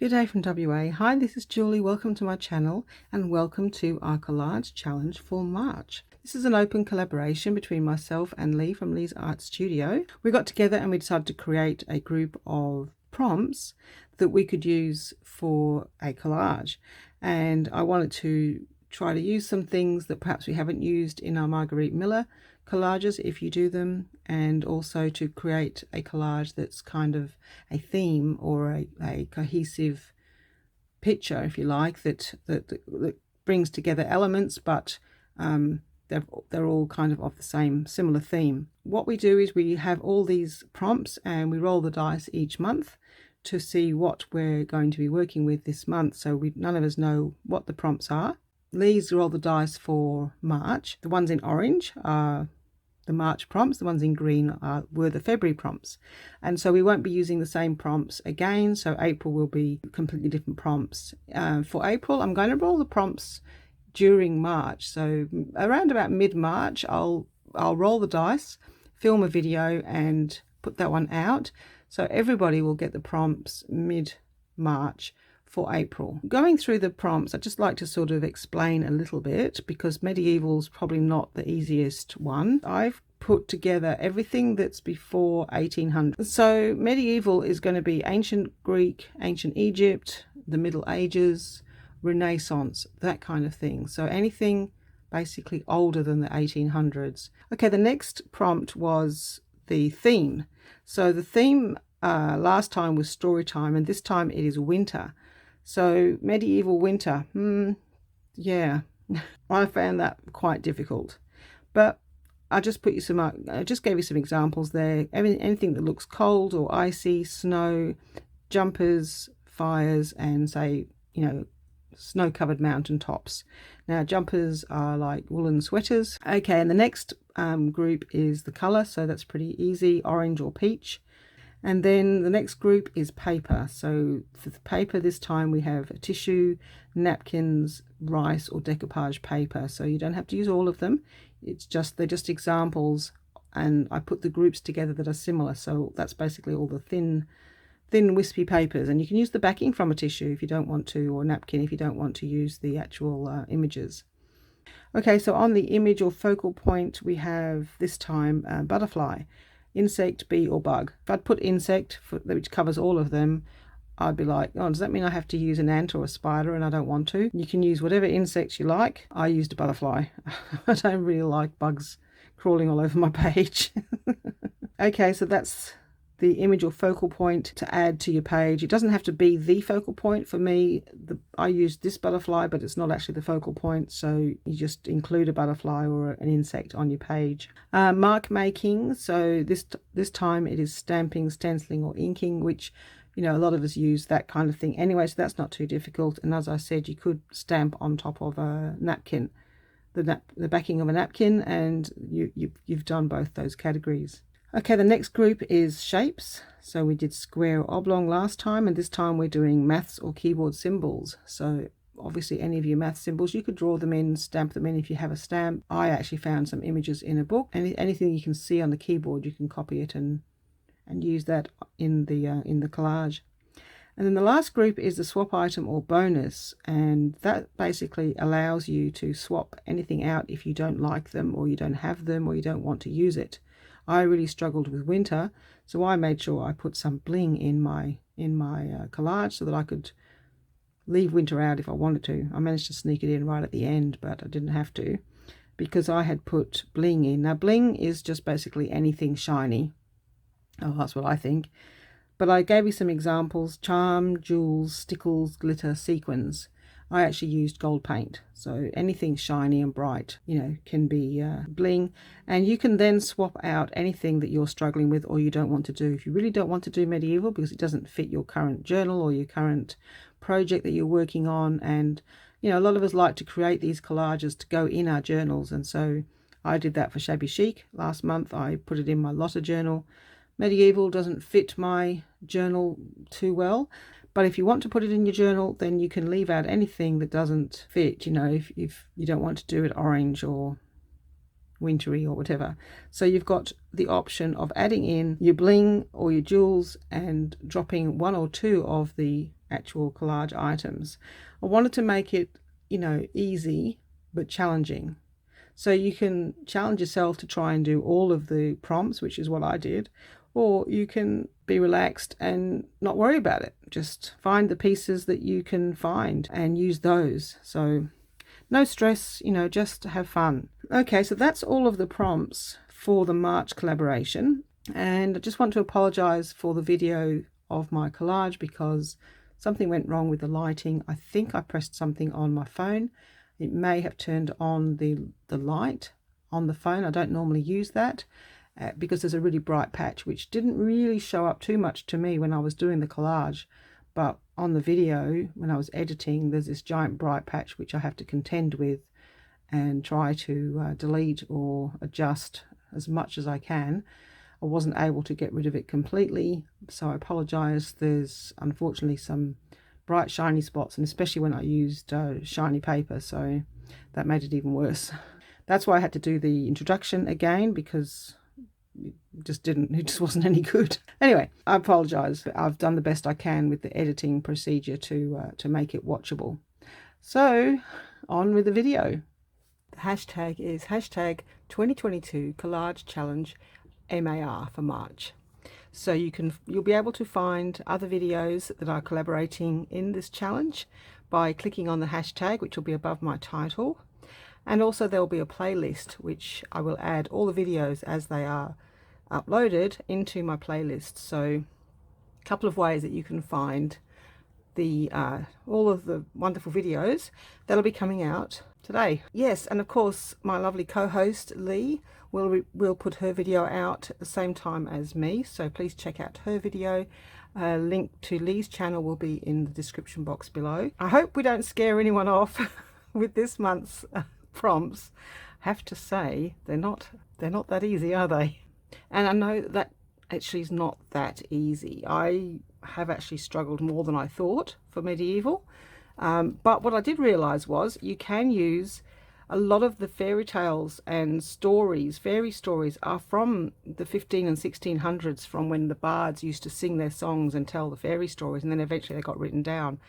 Good day from WA. Hi, this is Julie. Welcome to my channel and welcome to our collage challenge for March. This is an open collaboration between myself and Leigh from Leigh's Art Studio. We got together and we decided to create a group of prompts that we could use for a collage. And I wanted to try to use some things that perhaps we haven't used in our Marguerite Miller collages if you do them, and also to create a collage that's kind of a theme or a cohesive picture, if you like, that brings together elements, but they're all kind of the same similar theme. What we do is we have all these prompts and we roll the dice each month to see what we're going to be working with this month, so none of us know what the prompts are. Leigh's roll the dice for March. The ones in orange are the March prompts, the ones in green were the February prompts, and so we won't be using the same prompts again, so April will be completely different prompts. For April I'm going to roll the prompts during March, so around about mid-March I'll roll the dice, film a video and put that one out, so everybody will get the prompts mid-March for April. Going through the prompts, I'd just like to sort of explain a little bit, because medieval's probably not the easiest one. I've put together everything that's before 1800. So medieval is going to be ancient Greek, ancient Egypt, the Middle Ages, Renaissance, that kind of thing. So anything basically older than the 1800s. Okay, the next prompt was the theme. So the theme last time was story time, and this time it is winter. So medieval winter, yeah, I found that quite difficult, but I just gave you some examples there. Anything that looks cold or icy, snow, jumpers, fires, and say, snow-covered mountain tops. Now jumpers are like woolen sweaters. Okay, and the next group is the color, so that's pretty easy, orange or peach. And then the next group is paper. So for the paper this time we have tissue, napkins, rice or decoupage paper. So you don't have to use all of them. They're just examples, and I put the groups together that are similar. So that's basically all the thin wispy papers, and you can use the backing from a tissue if you don't want to, or napkin if you don't want to use the actual images. Okay, so on the image or focal point we have this time butterfly. Insect, bee or bug. If I'd put insect, which covers all of them, I'd be like, oh, does that mean I have to use an ant or a spider, and I don't want to? You can use whatever insects you like. I used a butterfly. I don't really like bugs crawling all over my page. Okay, so that's the image or focal point to add to your page. It doesn't have to be the focal point. For me, I used this butterfly, but it's not actually the focal point, so you just include a butterfly or an insect on your page. Mark making, so this time it is stamping, stenciling or inking, which a lot of us use that kind of thing anyway, so that's not too difficult. And as I said, you could stamp on top of a napkin, the backing of a napkin, and you've done both those categories. Okay, the next group is shapes. So we did square or oblong last time, and this time we're doing maths or keyboard symbols. So obviously any of your math symbols, you could draw them in, stamp them in if you have a stamp. I actually found some images in a book, and anything you can see on the keyboard, you can copy it and use that in the collage. And then the last group is the swap item or bonus, and that basically allows you to swap anything out if you don't like them, or you don't have them, or you don't want to use it. I really struggled with winter, so I made sure I put some bling in my collage so that I could leave winter out if I wanted to. I managed to sneak it in right at the end, but I didn't have to, because I had put bling in. Now bling is just basically anything shiny. Oh, that's what I think. But I gave you some examples: charm, jewels, stickles, glitter, sequins. I actually used gold paint, so anything shiny and bright, can be bling. And you can then swap out anything that you're struggling with or you don't want to do. If you really don't want to do medieval because it doesn't fit your current journal or your current project that you're working on, and a lot of us like to create these collages to go in our journals, and so I did that for Shabby Chic last month. I put it in my Lotta journal. Medieval doesn't fit my journal too well, but if you want to put it in your journal, then you can leave out anything that doesn't fit, if you don't want to do it orange or wintry or whatever. So you've got the option of adding in your bling or your jewels and dropping one or two of the actual collage items. I wanted to make it, you know, easy but challenging. So you can challenge yourself to try and do all of the prompts, which is what I did, or you can be relaxed and not worry about it. Just find the pieces that you can find and use those. So no stress, you know, just have fun. Okay, so that's all of the prompts for the March collaboration. And I just want to apologize for the video of my collage because something went wrong with the lighting. I think I pressed something on my phone. It may have turned on the light on the phone. I don't normally use that because there's a really bright patch which didn't really show up too much to me when I was doing the collage. But on the video, when I was editing, there's this giant bright patch which I have to contend with and try to delete or adjust as much as I can. I wasn't able to get rid of it completely, so I apologize. There's unfortunately some bright shiny spots, and especially when I used shiny paper, so that made it even worse. That's why I had to do the introduction again, because it just wasn't any good. Anyway, I apologize. I've done the best I can with the editing procedure to make it watchable. So on with the video. The hashtag is hashtag 2022 Collage Challenge MAR for March. So you'll be able to find other videos that are collaborating in this challenge by clicking on the hashtag, which will be above my title. And also there will be a playlist which I will add all the videos as they are uploaded into my playlist. So a couple of ways that you can find the all of the wonderful videos that'll be coming out today. Yes, and of course my lovely co-host Leigh will put her video out at the same time as me, so please check out her video. Link to Leigh's channel will be in the description box below. I hope we don't scare anyone off with this month's prompts. I have to say they're not that easy, are they? And I know that actually is not that easy. I have actually struggled more than I thought for medieval, but what I did realize was you can use a lot of the fairy tales and stories. Fairy stories are from the 15 and 1600s, from when the bards used to sing their songs and tell the fairy stories, and then eventually they got written down.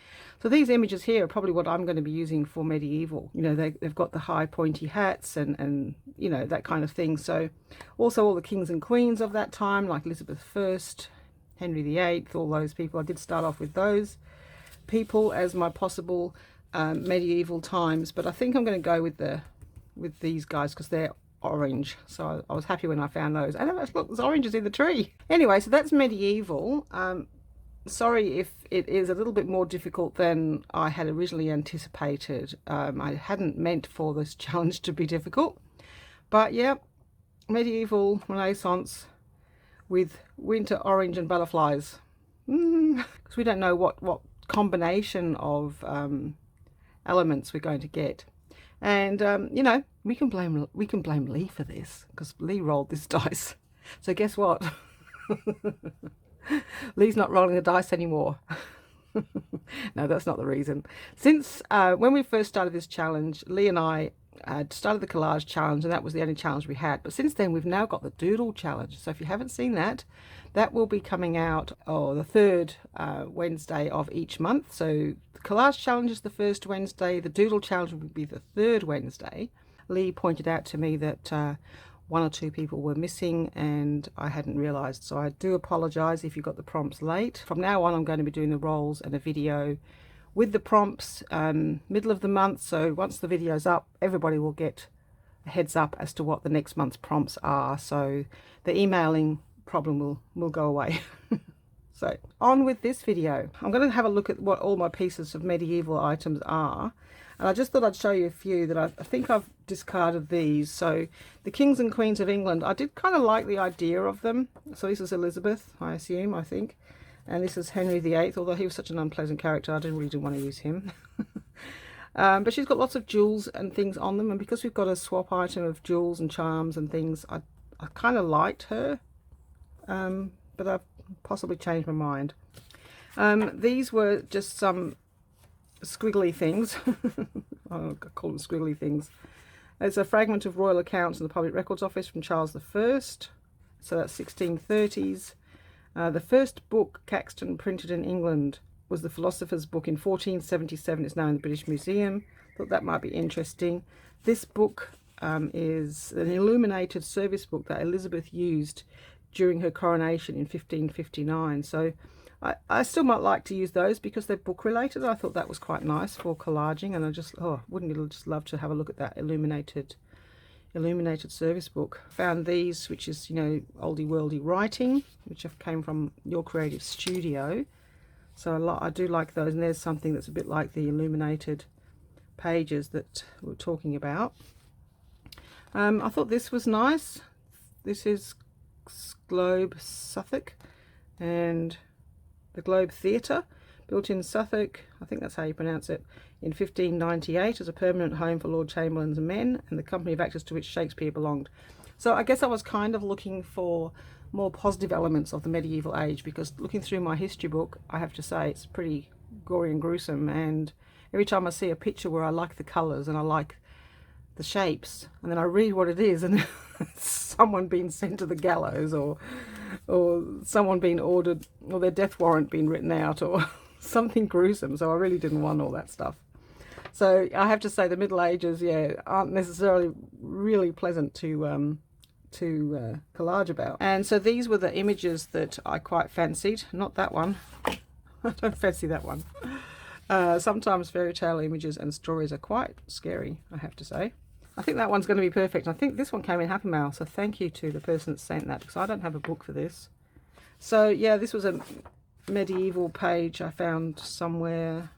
So these images here are probably what I'm going to be using for medieval. You know, they've got the high pointy hats and you know, that kind of thing. So also all the kings and queens of that time, like Elizabeth I, Henry VIII, all those people. I did start off with those people as my possible medieval times, but I think I'm going to go with these guys because they're orange. So I was happy when I found those. And look, there's oranges in the tree. Anyway, so that's medieval. Sorry if it is a little bit more difficult than I had originally anticipated. I hadn't meant for this challenge to be difficult, but yeah, medieval Renaissance with winter orange and butterflies, because we don't know what combination of elements we're going to get. And you know, we can blame Leigh for this because Leigh rolled this dice. So guess what? Leigh's not rolling the dice anymore. No, that's not the reason. Since when we first started this challenge, Leigh and I had started the collage challenge, and that was the only challenge we had. But since then we've now got the doodle challenge. So if you haven't seen that, that will be coming out the third Wednesday of each month. So the collage challenge is the first Wednesday, the doodle challenge will be the third Wednesday. Leigh pointed out to me that one or two people were missing and I hadn't realized, so I do apologize if you got the prompts late. From now on I'm going to be doing the rolls and a video with the prompts middle of the month, so once the video's up everybody will get a heads up as to what the next month's prompts are, so the emailing problem will go away. So on with this video. I'm going to have a look at what all my pieces of medieval items are, and I just thought I'd show you a few that I think I've discarded these. So the kings and queens of England, I did kind of like the idea of them. So this is Elizabeth, I think, and this is Henry VIII, although he was such an unpleasant character I didn't want to use him. But she's got lots of jewels and things on them, and because we've got a swap item of jewels and charms and things, I kind of liked her, but I've possibly changed my mind. These were just some squiggly things. I call them squiggly things. There's a fragment of royal accounts in the Public Records Office from Charles I, so that's 1630s. The first book Caxton printed in England was the philosopher's book in 1477. It's now in the British Museum. Thought that might be interesting. This book is an illuminated service book that Elizabeth used during her coronation in 1559. So I still might like to use those because they're book related. I thought that was quite nice for collaging, and I just, oh, wouldn't you just love to have a look at that illuminated service book. Found these, which is, you know, oldie worldy writing, which came from Your Creative Studio. So I do like those, and there's something that's a bit like the illuminated pages that we're talking about. I thought this was nice. This is Globe Suffolk and the Globe Theatre, built in Suffolk, I think that's how you pronounce it, in 1598 as a permanent home for Lord Chamberlain's men and the company of actors to which Shakespeare belonged. So I guess I was kind of looking for more positive elements of the medieval age, because looking through my history book, I have to say it's pretty gory and gruesome, and every time I see a picture where I like the colours and I like the shapes, and then I read what it is, and someone being sent to the gallows, or someone being ordered, or their death warrant being written out, or something gruesome. So I really didn't want all that stuff. So I have to say the Middle Ages, yeah, aren't necessarily really pleasant to collage about. And so these were the images that I quite fancied. Not that one. I don't fancy that one. Sometimes fairy tale images and stories are quite scary, I have to say. I think that one's going to be perfect. I think this one came in Happy Mail, so thank you to the person that sent that, because I don't have a book for this. So yeah, this was a medieval page I found somewhere,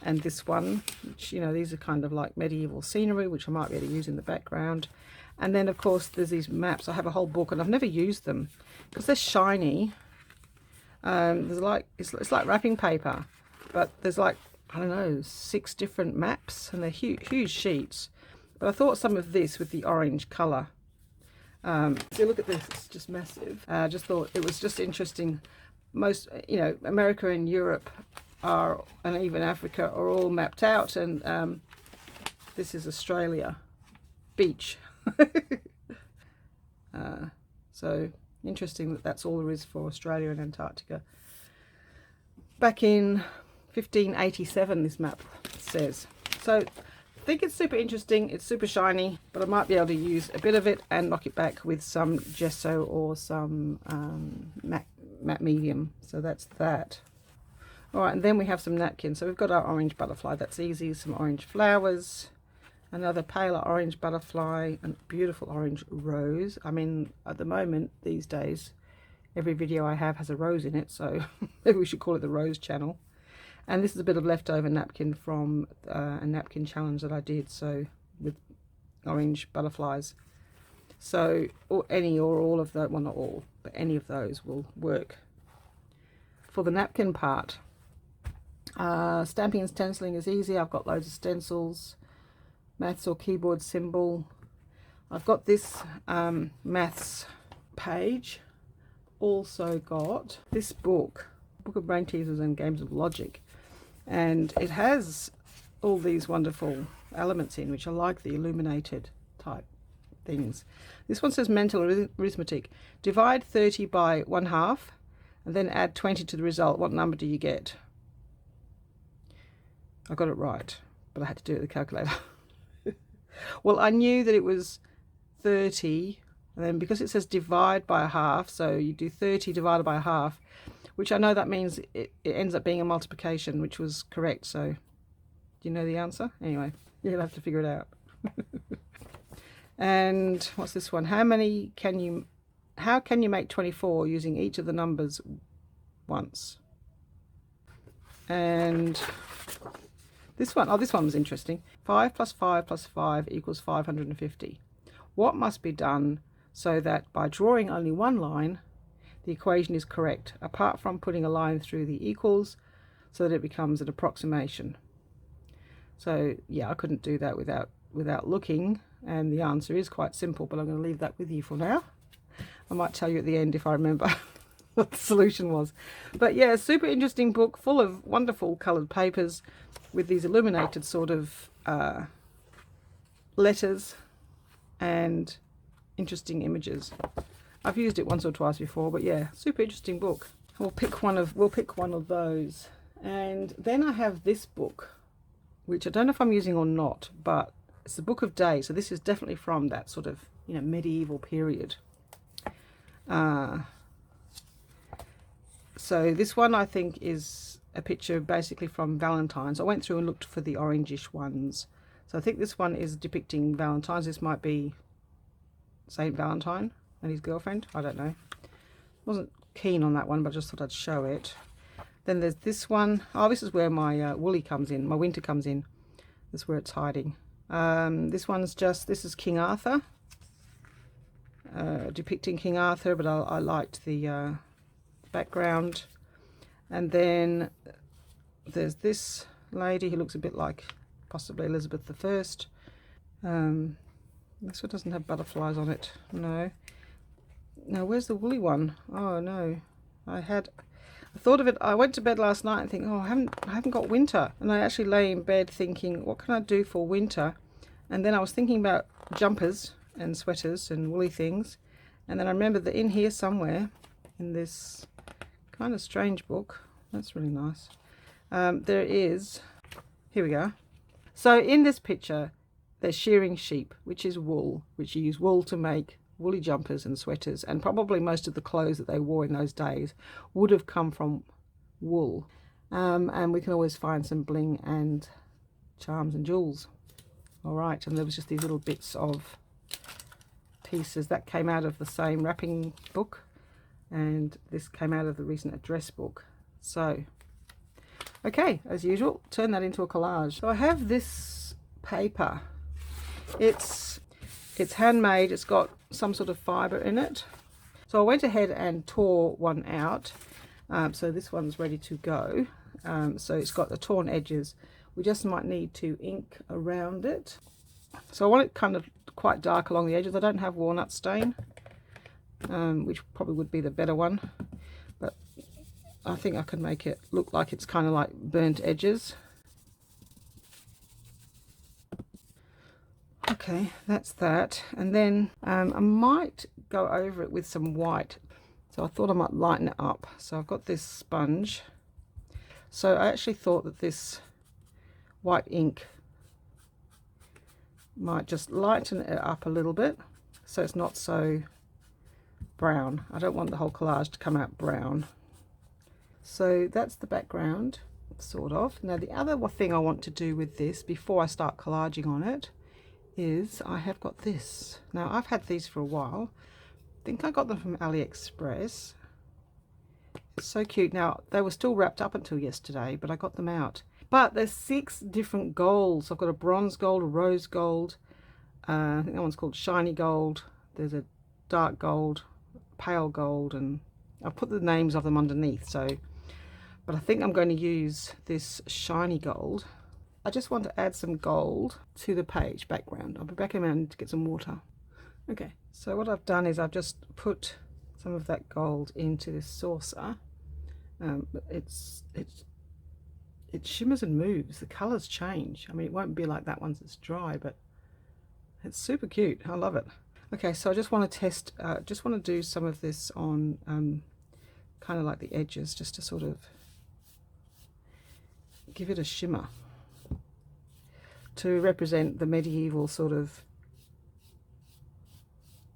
and this one, which, you know, these are kind of like medieval scenery, which I might be able to use in the background. And then of course there's these maps. I have a whole book, and I've never used them because they're shiny. There's like, it's like wrapping paper, but there's like, I don't know, 6 different maps, and they're huge sheets. But I thought some of this with the orange colour, so look at this, it's just massive. I just thought it was just interesting. Most, you know, America and Europe are, and even Africa, are all mapped out, and this is Australia beach. So interesting that that's all there is for Australia and Antarctica. Back in 1587, this map says. So I think it's super interesting. It's super shiny, but I might be able to use a bit of it and knock it back with some gesso or some matte medium. So that's that. All right, and then we have some napkins. So we've got our orange butterfly. That's easy. Some orange flowers, another paler orange butterfly, and beautiful orange rose. I mean, at the moment, these days, every video I have has a rose in it, so maybe we should call it the Rose Channel. And this is a bit of leftover napkin from a napkin challenge that I did, so with orange butterflies. So any or all of that, well, not all, but any of those will work. For the napkin part, stamping and stenciling is easy. I've got loads of stencils, maths or keyboard symbol. I've got this maths page. Also got this book of Brain Teasers and Games of Logic, and it has all these wonderful elements in, which I like, the illuminated type things. This one says mental arithmetic. Divide 30 by 1/2 and then add 20 to the result. What number do you get? I got it right, but I had to do it with the calculator. Well, I knew that it was 30, and then because it says divide by 1/2, so you do 30 divided by 1/2, which I know that means it ends up being a multiplication, which was correct. So do you know the answer? Anyway, you'll have to figure it out. And what's this one? How can you make 24 using each of the numbers once? And this one, this one was interesting. 5 plus 5 plus 5 equals 550. What must be done so that by drawing only one line, the equation is correct, apart from putting a line through the equals so that it becomes an approximation? So yeah, I couldn't do that without looking, and the answer is quite simple, but I'm going to leave that with you for now. I might tell you at the end if I remember what the solution was. But yeah, super interesting book, full of wonderful coloured papers with these illuminated sort of letters and interesting images. I've used it once or twice before, but yeah, super interesting book. We'll pick one of those And then I have this book, which I don't know if I'm using or not, but it's the Book of Days. So this is definitely from that sort of, you know, medieval period. So this one I think is a picture basically from Valentine's. I went through and looked for the orangish ones. So I think this one is depicting Valentine's. This might be Saint Valentine and his girlfriend. I don't know. Wasn't keen on that one, but I just thought I'd show it. Then there's this one. Oh, this is where my woolly comes in. My winter comes in. That's where it's hiding. This one's just, this is King Arthur. Depicting King Arthur, but I liked the background. And then there's this lady who looks a bit like possibly Elizabeth I. This one doesn't have butterflies on it. No. Now where's the woolly one? Oh no. I thought of it. I went to bed last night and think, oh, I haven't got winter. And I actually lay in bed thinking, what can I do for winter? And then I was thinking about jumpers and sweaters and woolly things. And then I remembered that in here somewhere, in this kind of strange book, that's really nice, there is, here we go. So in this picture, they're shearing sheep, which is wool, which you use wool to make woolly jumpers and sweaters, and probably most of the clothes that they wore in those days would have come from wool. And we can always find some bling and charms and jewels. All right, and there was just these little bits of pieces that came out of the same wrapping book, and this came out of the recent address book. So okay, as usual, turn that into a collage. So I have this paper. It's handmade. It's got some sort of fiber in it. So I went ahead and tore one out. So this one's ready to go. So it's got the torn edges. We just might need to ink around it. So I want it kind of quite dark along the edges. I don't have walnut stain, which probably would be the better one. But I think I can make it look like it's kind of like burnt edges. Okay, that's that. And then I might go over it with some white. So I thought I might lighten it up. So I've got this sponge. So I actually thought that this white ink might just lighten it up a little bit so it's not so brown. I don't want the whole collage to come out brown. So that's the background, sort of. Now the other thing I want to do with this before I start collaging on it is I have got this. Now I've had these for a while. I think I got them from AliExpress. It's so cute. Now they were still wrapped up until yesterday, but I got them out. But there's 6 different golds. I've got a bronze gold, a rose gold, I think that one's called shiny gold. There's a dark gold, pale gold, and I've put the names of them underneath. So, but I think I'm going to use this shiny gold. I just want to add some gold to the page background. I'll be back in a minute to get some water. Okay, so what I've done is I've just put some of that gold into this saucer. It shimmers and moves. The colors change. I mean, it won't be like that once it's dry, but it's super cute. I love it. Okay, so I just want to test, just want to do some of this on kind of like the edges, just to sort of give it a shimmer to represent the medieval sort of,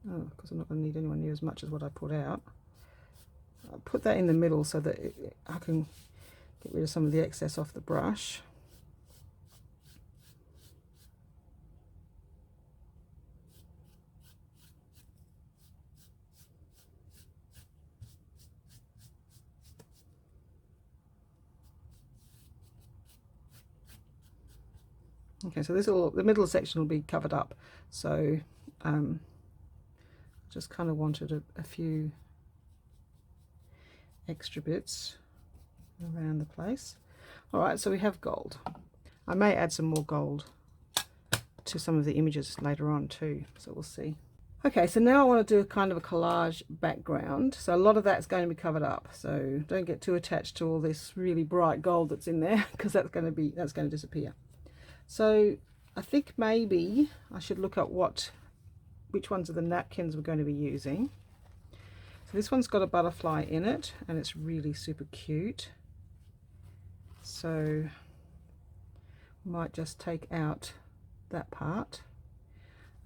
oh, because I'm not going to need anyone near as much as what I put out. I'll put that in the middle so that I can get rid of some of the excess off the brush. Okay, so the middle section will be covered up. So just kind of wanted a few extra bits around the place. All right, so we have gold. I may add some more gold to some of the images later on too, so we'll see. Okay, so now I want to do a kind of a collage background. So a lot of that's going to be covered up. So don't get too attached to all this really bright gold that's in there, because that's going to disappear. So I think maybe I should look at which ones are the napkins we're going to be using. So this one's got a butterfly in it, and it's really super cute. so might just take out that part.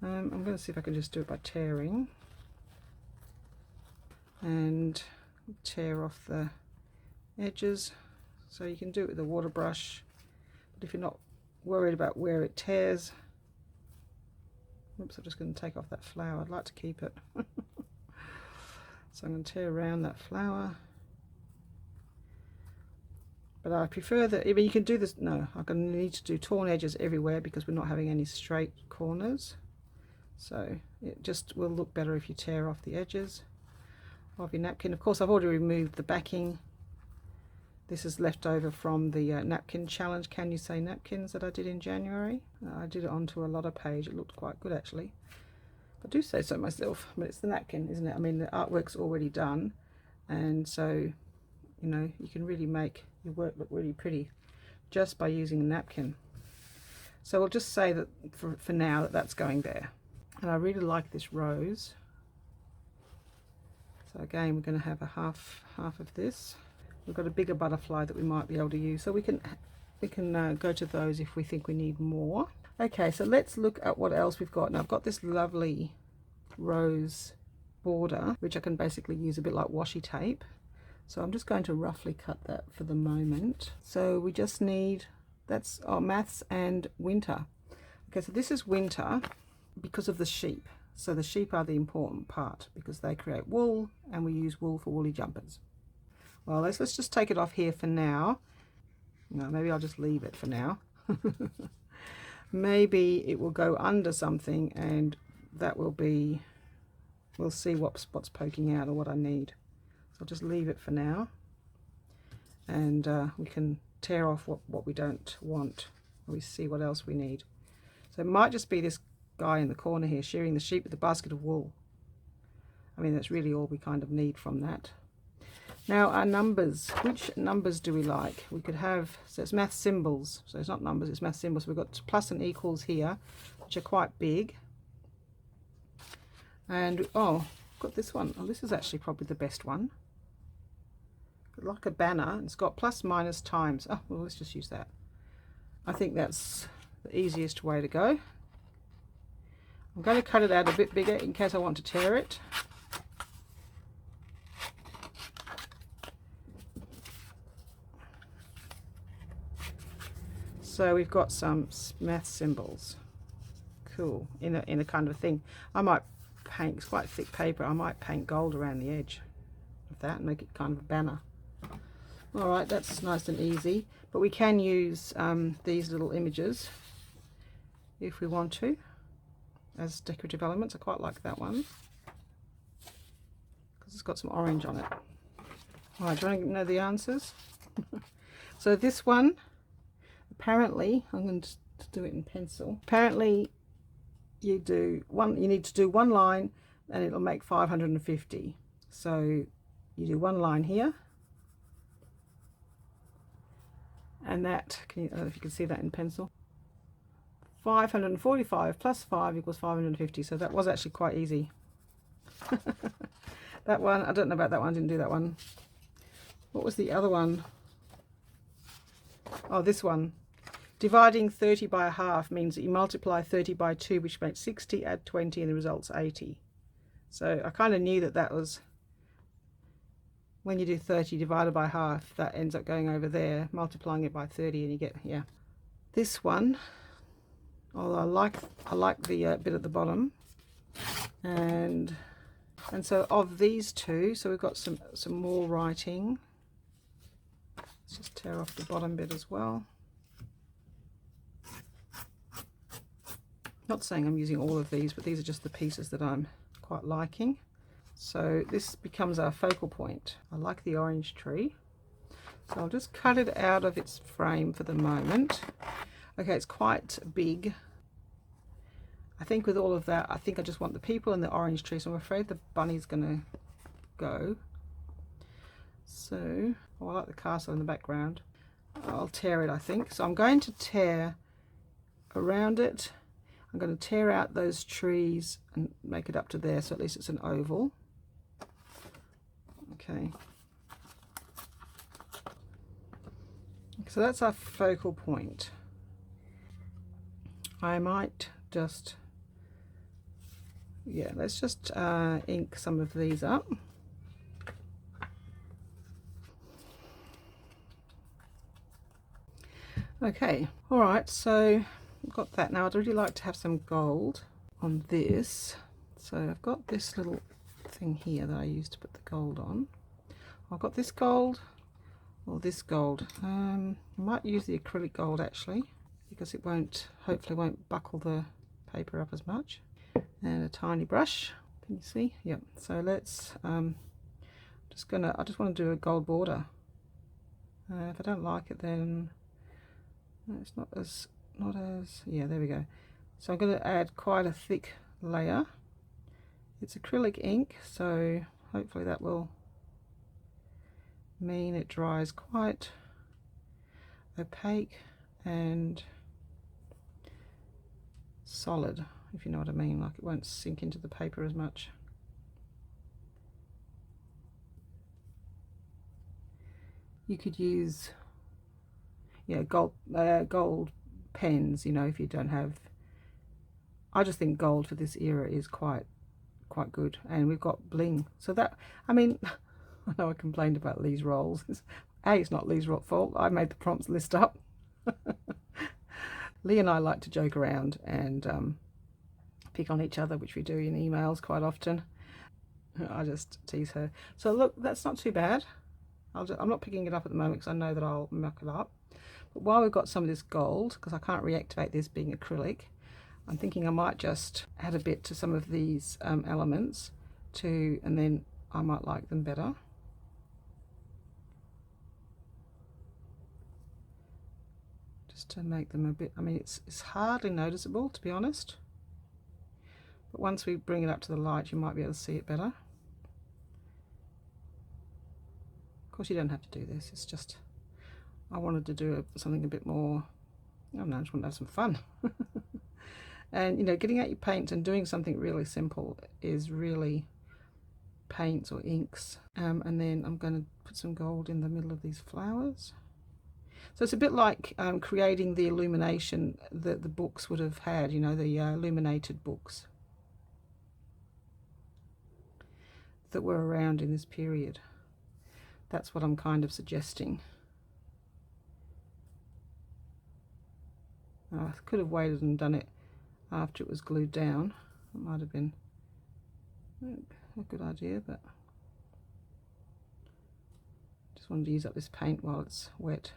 I'm going to see if I can just do it by tearing, and tear off the edges. So you can do it with a water brush, but if you're not worried about where it tears, oops, I'm just going to take off that flower. I'd like to keep it. So I'm going to tear around that flower. But I prefer that, I mean, you can do this, no, I'm going to need to do torn edges everywhere because we're not having any straight corners. So it just will look better if you tear off the edges of your napkin. Of course, I've already removed the backing. This is left over from the napkin challenge, Can You Say Napkins, that I did in January. I did it onto a Lotta page. It looked quite good actually. I do say so myself, but it's the napkin, isn't it? I mean, the artwork's already done, and so, you know, you can really make your work look really pretty just by using a napkin. So we'll just say that for now that's going there. And I really like this rose. So again, we're going to have a half of this. We've got a bigger butterfly that we might be able to use, so we can go to those if we think we need more. Okay, so let's look at what else we've got. Now I've got this lovely rose border, which I can basically use a bit like washi tape. So I'm just going to roughly cut that for the moment. So we just need, that's maths and winter. Okay, so this is winter because of the sheep. So the sheep are the important part because they create wool, and we use wool for woolly jumpers. Well, let's just take it off here for now. No, maybe I'll just leave it for now. Maybe it will go under something, and that will be, we'll see what's poking out or what I need. So I'll just leave it for now, and we can tear off what we don't want. We see what else we need. So it might just be this guy in the corner here shearing the sheep with a basket of wool. I mean, that's really all we kind of need from that. Now our numbers, which numbers do we like? We could have, so it's math symbols, so it's not numbers, it's math symbols. We've got plus and equals here, which are quite big. And oh, got this one. Oh, this is actually probably the best one. Like a banner, it's got plus, minus, times. Oh, well, let's just use that. I think that's the easiest way to go. I'm going to cut it out a bit bigger in case I want to tear it. So we've got some math symbols. Cool. In a kind of thing. I might paint, it's quite thick paper, I might paint gold around the edge of that and make it kind of a banner. Alright, that's nice and easy. But we can use these little images if we want to as decorative elements. I quite like that one because it's got some orange on it. Alright, do you want to know the answers? So this one, apparently, I'm going to do it in pencil. Apparently you need to do one line and it'll make 550. So you do one line here, and that, I don't know if you can see that in pencil. 545 plus 5 equals 550. So that was actually quite easy. That one, I don't know about that one, I didn't do that one. What was the other one? Oh, this one. Dividing 30 by a half means that you multiply 30 by 2, which makes 60, add 20, and the result's 80. So I kind of knew that was, when you do 30 divided by half, that ends up going over there, multiplying it by 30, and you get, yeah. This one, oh, I like the bit at the bottom. And so of these two, so we've got some more writing. Let's just tear off the bottom bit as well. Not saying I'm using all of these, but these are just the pieces that I'm quite liking. So this becomes our focal point. I like the orange tree. So I'll just cut it out of its frame for the moment. Okay, it's quite big. I think with all of that, I think I just want the people and the orange tree, so I'm afraid the bunny's gonna go. So, oh, I like the castle in the background. I'll tear it, I think. So I'm going to tear around it. I'm going to tear out those trees and make it up to there, so at least it's an oval. Okay. So that's our focal point. I might just, yeah, let's just ink some of these up. Okay, all right, so I've got that. Now I'd really like to have some gold on this. So I've got this little thing here that I used to put the gold on. I've got this gold or this gold. I might use the acrylic gold actually, because it won't, hopefully won't buckle the paper up as much. And a tiny brush, can you see? Yep. So let's I just want to do a gold border. If I don't like it, then it's not as yeah, there we go. So I'm going to add quite a thick layer. It's acrylic ink, so hopefully that will mean it dries quite opaque and solid, if you know what I mean, like it won't sink into the paper as much. You could use, yeah, gold pens, you know, if you don't have. I just think gold for this era is quite good, and we've got bling, so that, I mean, I know I complained about Leigh's rolls. It's not Leigh's fault. I made the prompts list up. Leigh and I like to joke around and pick on each other, which we do in emails quite often. I just tease her. So look, that's not too bad. I'm not picking it up at the moment because I know that I'll muck it up. But while we've got some of this gold, because I can't reactivate this being acrylic, I'm thinking I might just add a bit to some of these elements too, and then I might like them better. Just to make them a bit, I mean, it's hardly noticeable, to be honest. But once we bring it up to the light, you might be able to see it better. Of course, you don't have to do this. It's just, I wanted to do something a bit more, I don't know, I just want to have some fun. And, you know, getting out your paints and doing something really simple is really paints or inks. And then I'm going to put some gold in the middle of these flowers. So it's a bit like creating the illumination that the books would have had, you know, the illuminated books that were around in this period. That's what I'm kind of suggesting. I could have waited and done it after it was glued down. It might have been a good idea, but just wanted to use up this paint while it's wet.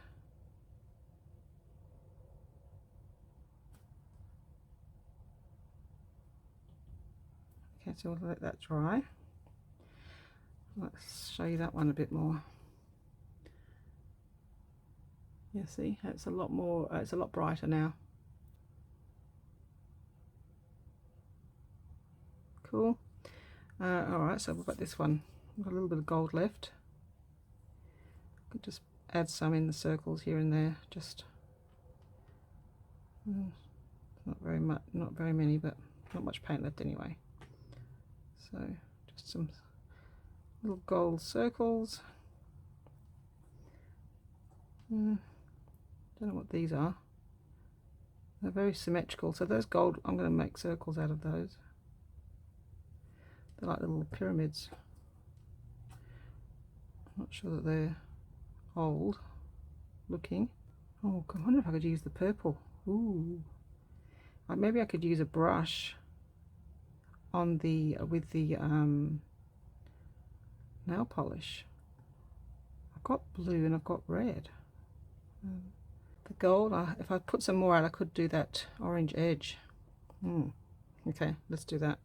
Okay, so we'll let that dry. Let's show you that one a bit more. Yeah, see, it's a lot more, it's a lot brighter now. Cool. Alright, so we've got this one. We've got a little bit of gold left. Could just add some in the circles here and there. Just not very much, not very many, but not much paint left anyway. So just some little gold circles. Don't know what these are. They're very symmetrical. So those gold, I'm going to make circles out of those. They're like little pyramids. I'm not sure that they're old looking. Oh, I wonder if I could use the purple. Ooh, maybe I could use a brush on the with the nail polish. I've got blue and I've got red. The gold, if I put some more out, I could do that orange edge. Okay, let's do that.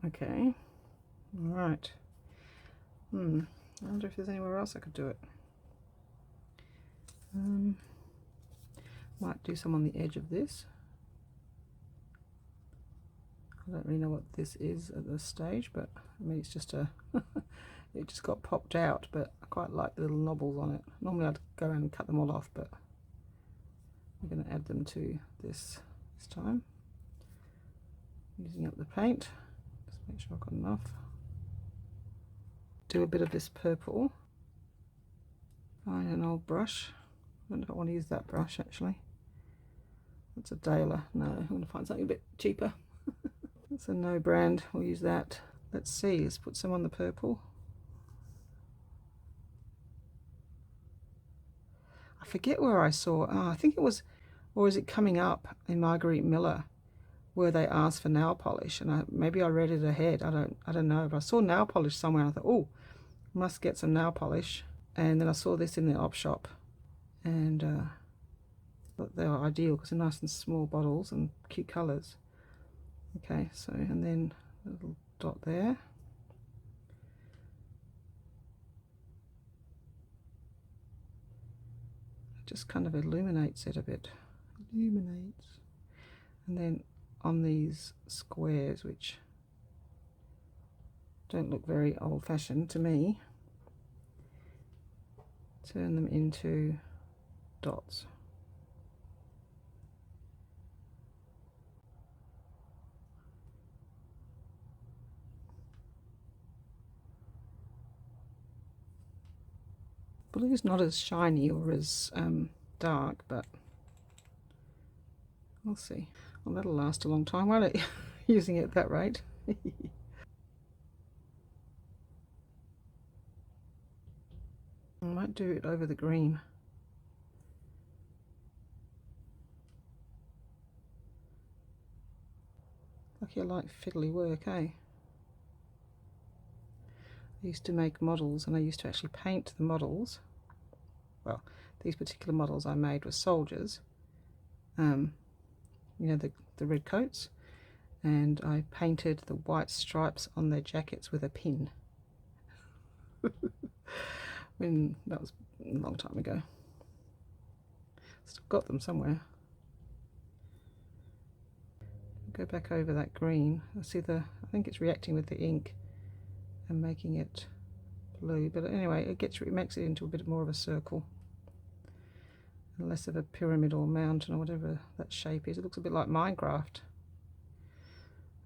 Okay, all right. I wonder if there's anywhere else I could do it. Might do some on the edge of this. I don't really know what this is at this stage, but I mean, it's just a it just got popped out, but I quite like the little knobbles on it. Normally I'd go around and cut them all off, but I'm going to add them to this time, using up the paint. Just make sure I've got enough. Do a bit of this purple. Find an old brush. I don't know if I want to use that brush actually. That's a Daler. No, I'm going to find something a bit cheaper. It's a no brand. We'll use that. Let's see. Let's put some on the purple. I forget where I saw. Oh, I think it was, or is it coming up in Marguerite Miller, where they asked for nail polish, and maybe I read it ahead. I don't know. But I saw nail polish somewhere, and I thought, oh, must get some nail polish. And then I saw this in the op shop, and thought they are ideal because they're nice and small bottles and cute colours. Okay, so and then a little dot there. It just kind of illuminates it a bit. Illuminates. And then on these squares, which don't look very old-fashioned to me, turn them into dots. Blue is not as shiny or as dark, but we'll see. Well, that'll last a long time, won't it? Using it at that rate. I might do it over the green. Lucky I like fiddly work, eh? I used to make models, and I used to actually paint the models. Well, these particular models I made were soldiers, you know, the red coats, and I painted the white stripes on their jackets with a pin. When that was a long time ago. Still got them somewhere. Go back over that green. I see I think it's reacting with the ink and making it blue, but anyway, it makes it into a bit more of a circle and less of a pyramid or mountain or whatever that shape is. It looks a bit like Minecraft,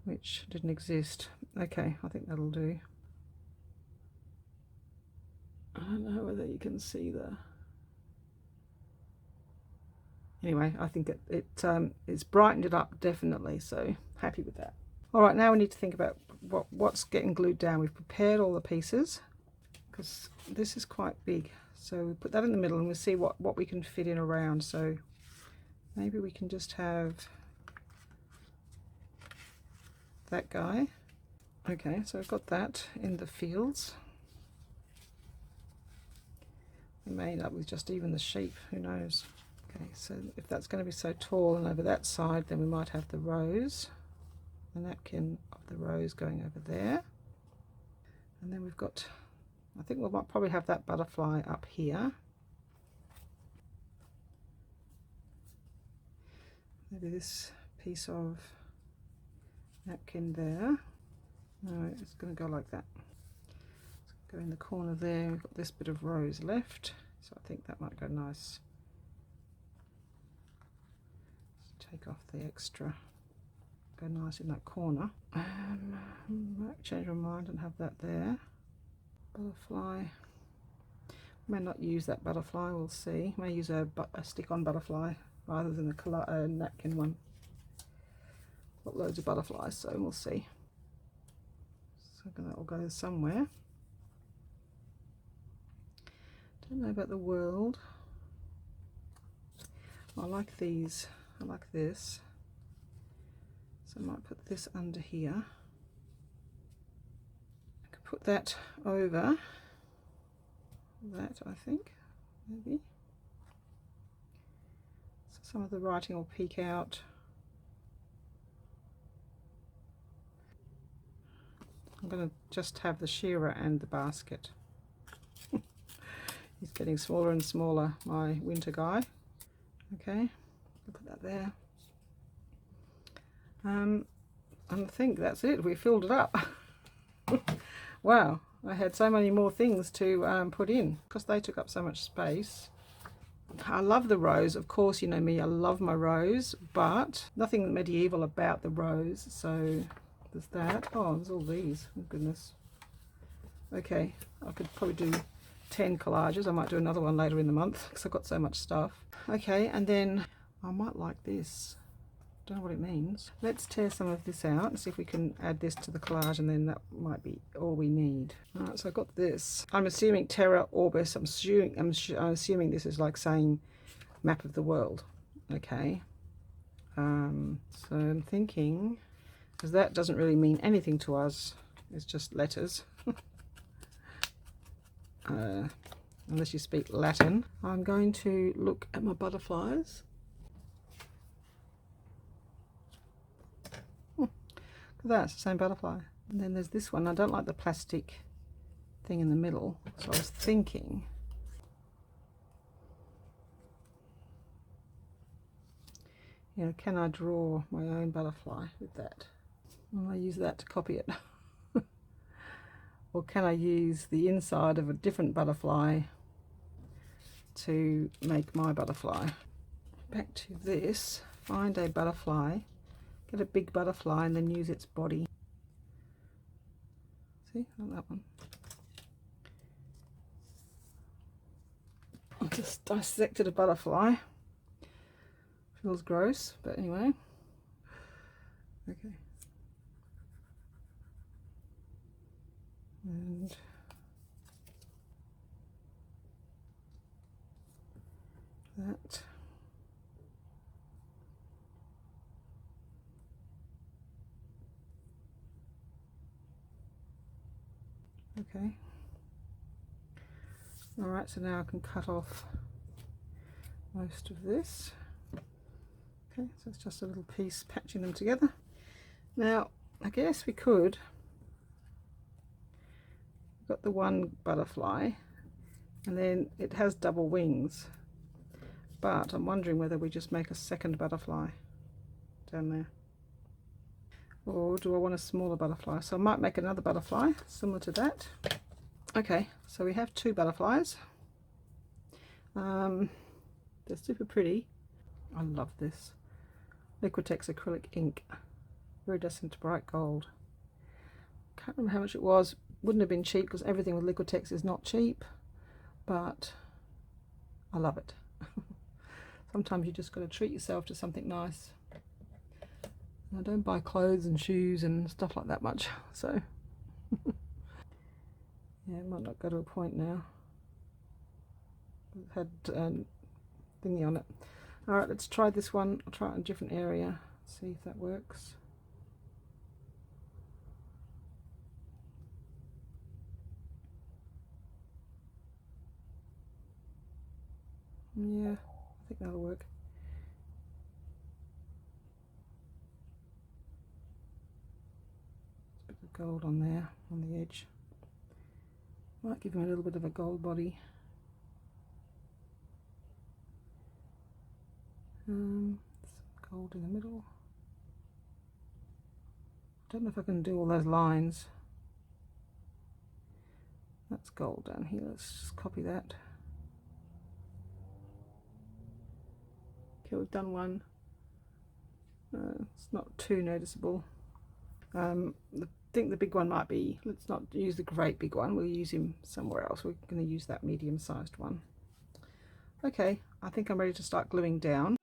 which didn't exist. Okay, I think that'll do. I don't know whether you can see anyway, I think it's brightened it up definitely, so happy with that. All right, now we need to think about what's getting glued down. We've prepared all the pieces because this is quite big, so we put that in the middle and we'll see what we can fit in around. So maybe we can just have that guy. Okay, so I've got that in the fields. We may end up with just even the sheep, who knows. Okay, so if that's going to be so tall and over that side, then we might have the rose, the napkin of the rose going over there. And then we've got, I think we might probably have that butterfly up here. Maybe this piece of napkin there. No, it's going to go like that. Go in the corner there. We've got this bit of rose left, so I think that might go nice. Just take off the extra, go nice in that corner. Might change my mind and have that there. Butterfly. May not use that butterfly, we'll see. May use a stick-on butterfly rather than a napkin one. Got loads of butterflies, so we'll see. So that will go somewhere. Don't know about the world. I like these. I like this. So I might put this under here. I could put that over that, I think, maybe. So some of the writing will peek out. I'm going to just have the shearer and the basket. He's getting smaller and smaller, my winter guy. Okay, I'll put that there. And I think that's it. We filled it up. Wow, I had so many more things to put in because they took up so much space. I love the rose. Of course, you know me, I love my rose, but nothing medieval about the rose. So there's that. Oh, there's all these. Oh, goodness. Okay, I could probably do 10 collages. I might do another one later in the month because I've got so much stuff. Okay, and then I might like this. Don't know what it means. Let's tear some of this out and see if we can add this to the collage, and then that might be all we need. Alright, so I've got this. I'm assuming Terra Orbis. I'm assuming this is like saying map of the world. Okay. So I'm thinking, because that doesn't really mean anything to us. It's just letters. Unless you speak Latin. I'm going to look at my butterflies. That's the same butterfly. And then there's this one. I don't like the plastic thing in the middle, so I was thinking, you know, can I draw my own butterfly with that? Will I use that to copy it? Or can I use the inside of a different butterfly to make my butterfly? Back to this. Find a butterfly. Get a big butterfly and then use its body. See, not that one. I just dissected a butterfly. Feels gross, but anyway. Okay. And that. Okay. All right, so now I can cut off most of this. Okay, so it's just a little piece patching them together. Now, I guess we could, we've got the one butterfly, and then it has double wings, but I'm wondering whether we just make a second butterfly down there. Or do I want a smaller butterfly? So I might make another butterfly similar to that. Okay, so we have two butterflies. They're super pretty. I love this. Liquitex acrylic ink. Iridescent bright gold. Can't remember how much it was. Wouldn't have been cheap because everything with Liquitex is not cheap. But I love it. Sometimes you just got to treat yourself to something nice. I don't buy clothes and shoes and stuff like that much, so yeah, it might not go to a point now. It had thingy on it. Alright, let's try this one. I'll try it in a different area, see if that works. Yeah, I think that'll work. Gold on there on the edge. Might give him a little bit of a gold body. Some gold in the middle. Don't know if I can do all those lines. That's gold down here. Let's just copy that. Okay, we've done one. It's not too noticeable. I think the big one might be, let's not use the great big one, we'll use him somewhere else. We're going to use that medium-sized one. Okay, I think I'm ready to start gluing down.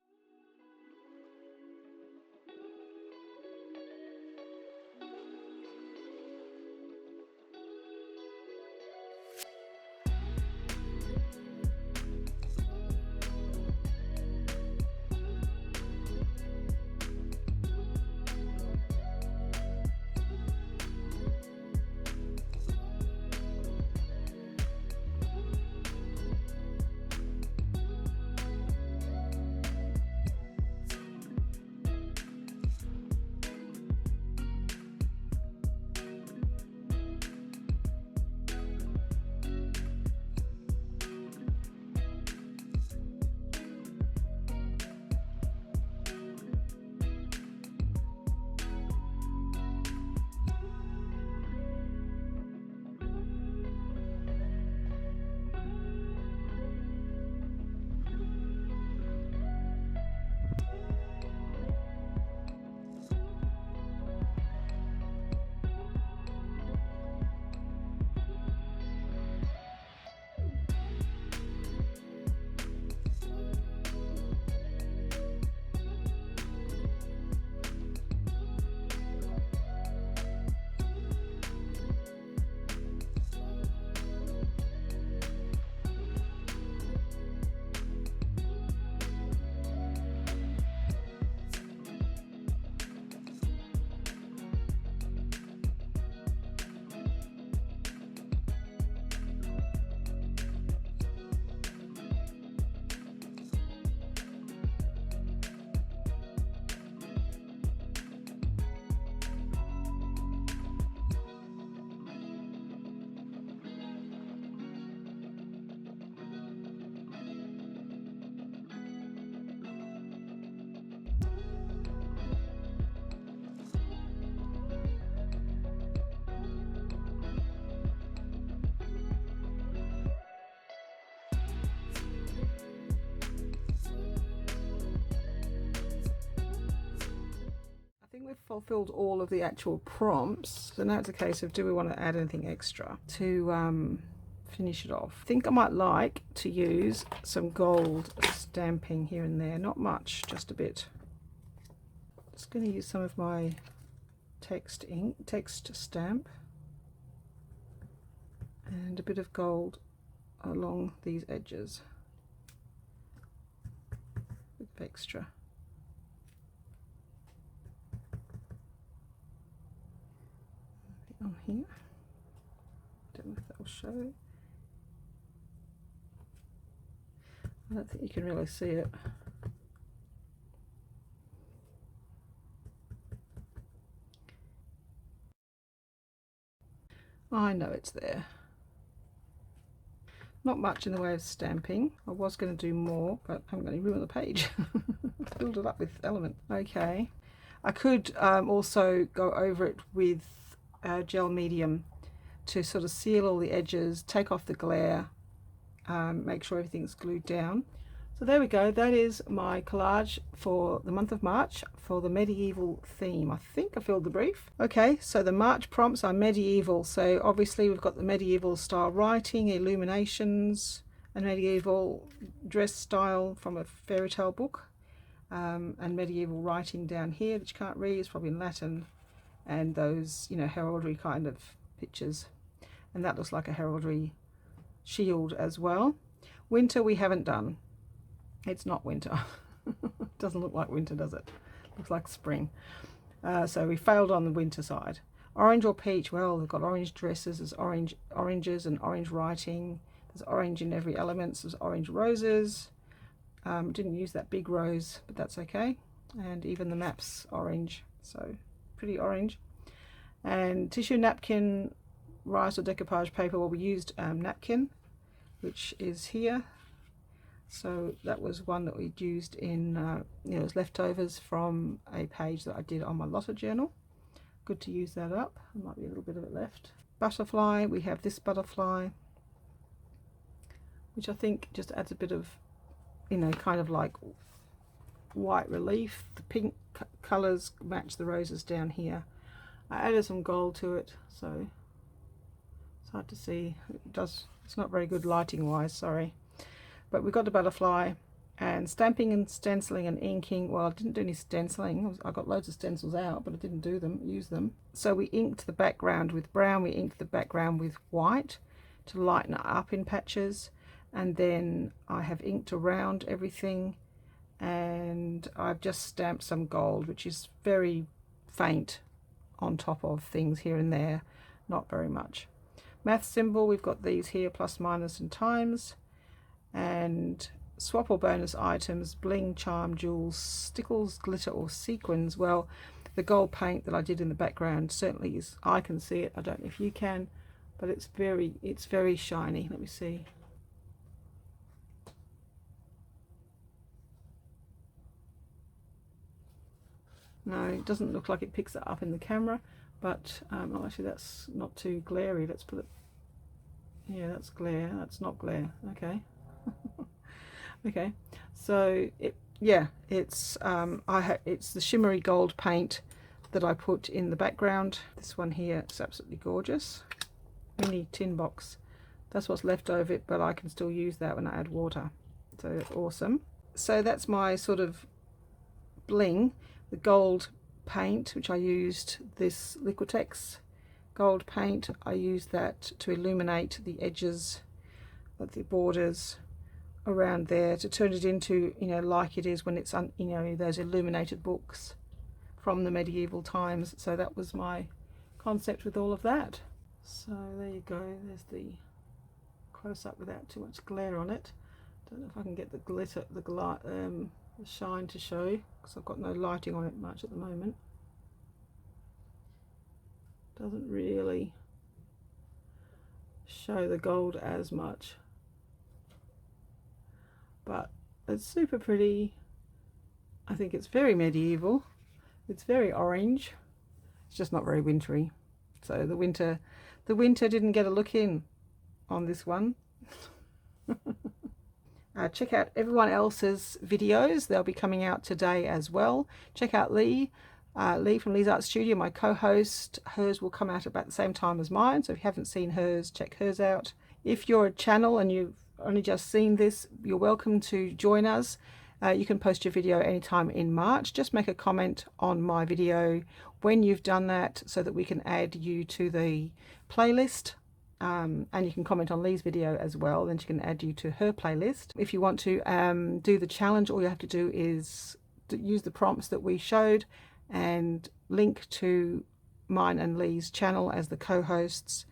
fulfilled all of the actual prompts, so now it's a case of, do we want to add anything extra to finish it off? I think I might like to use some gold stamping here and there, not much, just a bit. Just going to use some of my text stamp and a bit of gold along these edges, a bit of extra. On here, don't know if that will show. I don't think you can really see it. I know it's there. Not much in the way of stamping. I was going to do more, but I haven't got any room on the page. Filled it up with element. Okay, I could also go over it with gel medium to sort of seal all the edges, take off the glare, make sure everything's glued down. So there we go, that is my collage for the month of March for the medieval theme. I think I filled the brief. Okay, so the March prompts are medieval, so obviously we've got the medieval style writing, illuminations, a medieval dress style from a fairy tale book, and medieval writing down here that you can't read, it's probably in Latin, and those, you know, heraldry kind of pictures, and that looks like a heraldry shield as well. Winter we haven't done. It's not winter. It doesn't look like winter, does it? Looks like spring. So we failed on the winter side. Orange or peach, well, we've got orange dresses, there's oranges and orange writing, there's orange in every element, so there's orange roses. Didn't use that big rose, but that's okay. And even the map's orange, so pretty orange. And tissue napkin, rice or decoupage paper, well, we used Napkin, which is here. So that was one that we'd used in, you know, it was leftovers from a page that I did on my Lotta journal. Good to use that up. There might be a little bit of it left. Butterfly, we have this butterfly, which I think just adds a bit of, you know, kind of like white relief. The pink colours match the roses down here. I added some gold to it, so it's hard to see. It's not very good lighting wise, sorry. But we've got the butterfly, and stamping and stenciling and inking. Well, I didn't do any stenciling. I got loads of stencils out, but I didn't use them. So we inked the background with brown, we inked the background with white to lighten it up in patches, and then I have inked around everything, and I've just stamped some gold, which is very faint on top of things here and there, not very much. Math symbol, we've got these here, plus, minus and times. And swap or bonus items, bling, charm, jewels, stickles, glitter or sequins. Well, the gold paint that I did in the background certainly is, I can see it, I don't know if you can, but it's very shiny. Let me see. No, it doesn't look like it picks it up in the camera, but oh, actually that's not too glary. Let's put it, yeah, that's glare, that's not glare. Okay. Okay, so it's it's the shimmery gold paint that I put in the background. This one here is absolutely gorgeous. Mini tin box. That's what's left of it, but I can still use that when I add water. So awesome. So that's my sort of bling, the gold paint, which I used this Liquitex gold paint. I used that to illuminate the edges of the borders around there, to turn it into, you know, like it is when it's you know, those illuminated books from the medieval times. So that was my concept with all of that. So there you go, there's the close-up without too much glare on it. Don't know if I can get the glitter, the shine to show, because I've got no lighting on it much at the moment. Doesn't really show the gold as much, but it's super pretty. I think it's very medieval. It's very orange. It's just not very wintry. So the winter didn't get a look in on this one. Check out everyone else's videos. They'll be coming out today as well. Check out Leigh. Leigh from Leigh's Art Studio, my co-host. Hers will come out about the same time as mine, so if you haven't seen hers, check hers out. If you're a channel and you've only just seen this, you're welcome to join us. You can post your video anytime in March. Just make a comment on my video when you've done that so that we can add you to the playlist. And you can comment on Leigh's video as well, then she can add you to her playlist. If you want to do the challenge, all you have to do is to use the prompts that we showed and link to mine and Leigh's channel as the co-hosts,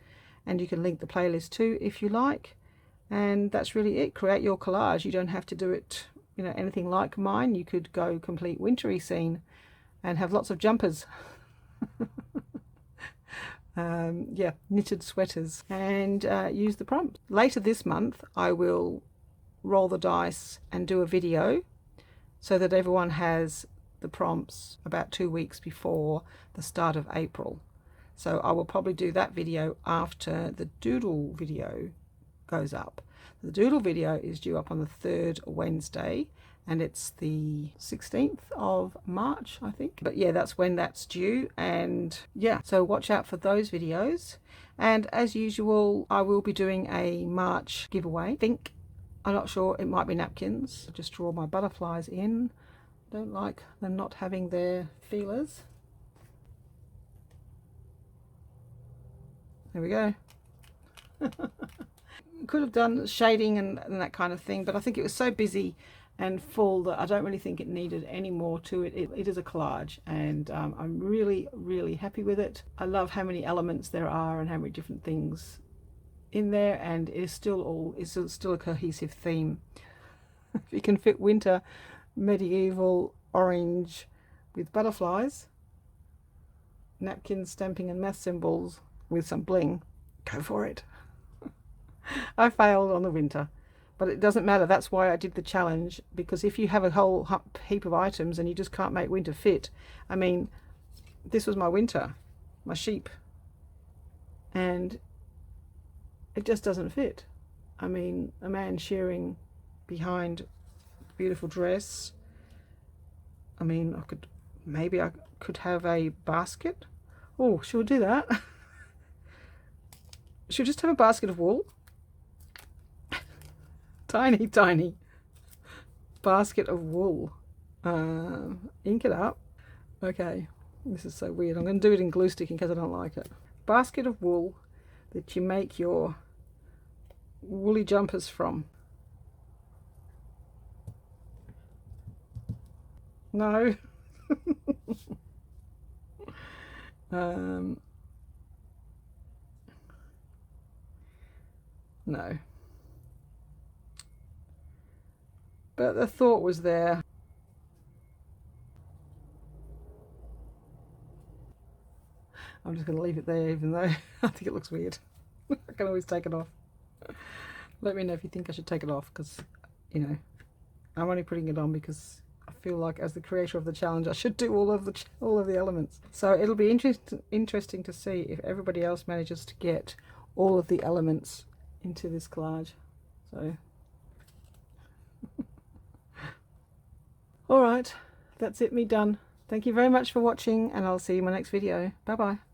and you can link the playlist too if you like. And that's really it. Create your collage. You don't have to do it, you know, anything like mine. You could go complete wintry scene and have lots of jumpers. Yeah, knitted sweaters, and use the prompt. Later this month I will roll the dice and do a video so that everyone has the prompts about 2 weeks before the start of April. So I will probably do that video after the doodle video goes up. The doodle video is due up on the 3rd Wednesday, and it's the 16th of March, I think. But yeah, that's when that's due. And yeah, so watch out for those videos. And as usual, I will be doing a March giveaway. I'm not sure, it might be napkins. I'll just draw my butterflies in. Don't like them not having their feelers. There we go. Could have done shading and that kind of thing, but I think it was so busy and full that I don't really think it needed any more to it. It is a collage, and I'm really happy with it. I love how many elements there are and how many different things in there, and it's still a cohesive theme. If you can fit winter, medieval, orange with butterflies, napkins, stamping and math symbols with some bling, go for it. I failed on the winter, but it doesn't matter. That's why I did the challenge, because if you have a whole heap of items and you just can't make winter fit, I mean, this was my winter, my sheep, and it just doesn't fit. I mean, a man shearing behind a beautiful dress. I mean, maybe I could have a basket. Oh, should we do that? Should we just have a basket of wool? Tiny basket of wool. Ink it up. Okay, this is so weird. I'm going to do it in glue stick in case I don't like it. Basket of wool that you make your woolly jumpers from. No. No. But the thought was there. I'm just going to leave it there, even though I think it looks weird. I can always take it off. Let me know if you think I should take it off, because, you know, I'm only putting it on because I feel like, as the creator of the challenge, I should do all of the elements. So it'll be interesting to see if everybody else manages to get all of the elements into this collage. So all right, that's it, me done. Thank you very much for watching, and I'll see you in my next video. Bye bye.